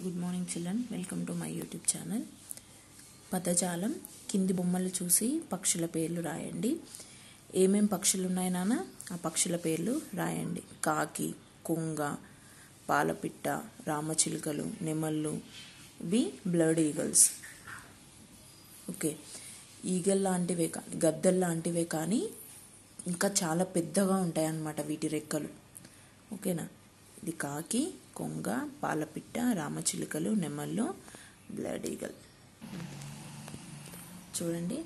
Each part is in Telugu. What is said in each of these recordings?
Good morning children, welcome to my YouTube channel. పదజాలం కింది బొమ్మలు చూసి పక్షుల పేర్లు రాయండి. ఏమేం పక్షులు ఉన్నాయి నాన్న? ఆ పక్షుల పేర్లు రాయండి. కాకి, కొంగ, పాలపిట్ట, రామచిలుకలు, నెమళ్ళు, ఇవి బ్లడ్ ఈగల్స్. ఓకే, ఈగల్ లాంటివే కానీ, గద్దల్ లాంటివే కానీ ఇంకా చాలా పెద్దగా ఉంటాయి అన్నమాట వీటి రెక్కలు. ఓకేనా? ఇది కాకి, కొంగ, పాలపిట్ట, రామచిలుకలు, నెమళ్ళు, బ్లడ్ ఈగల్. చూడండి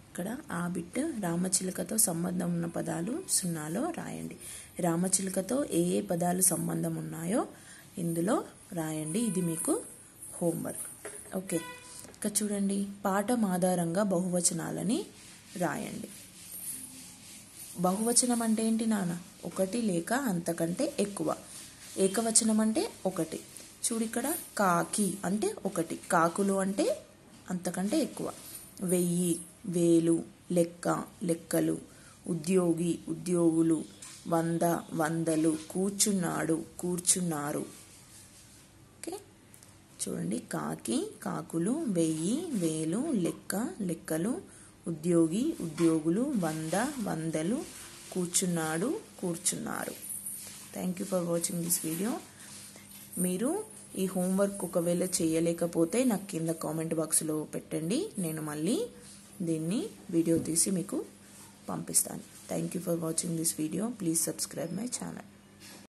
ఇక్కడ ఆ బిట్ రామచిలుకతో సంబంధం ఉన్న పదాలు సున్నాలో రాయండి. రామచిలుకతో ఏ ఏ పదాలు సంబంధం ఉన్నాయో ఇందులో రాయండి. ఇది మీకు హోంవర్క్. ఓకే, ఇక చూడండి, పాఠం ఆధారంగా బహువచనాలని రాయండి. బహువచనం అంటే ఏంటి నాన్న? ఒకటి లేక అంతకంటే ఎక్కువ. ఏకవచనం అంటే ఒకటి. చూడు ఇక్కడ, కాకి అంటే ఒకటి, కాకులు అంటే అంతకంటే ఎక్కువ, 1000 వేలు, లెక్క లెక్కలు, ఉద్యోగి ఉద్యోగులు, 100 వందలు, కూర్చున్నాడు కూర్చున్నారు. ఓకే, చూడండి, కాకి కాకులు, 1000 వేలు, లెక్క లెక్కలు, ఉద్యోగి ఉద్యోగులు, 100 వందలు, కూర్చున్నాడు కూర్చున్నారు. Thank you for watching this video. మీరు ఈ హోంవర్క్ ఒకవేళ చేయలేకపోతే నాకు కింద కామెంట్ బాక్స్లో పెట్టండి. నేను మళ్ళీ దీన్ని వీడియో తీసి మీకు పంపిస్తాను. Thank you for watching this video. Please subscribe my channel.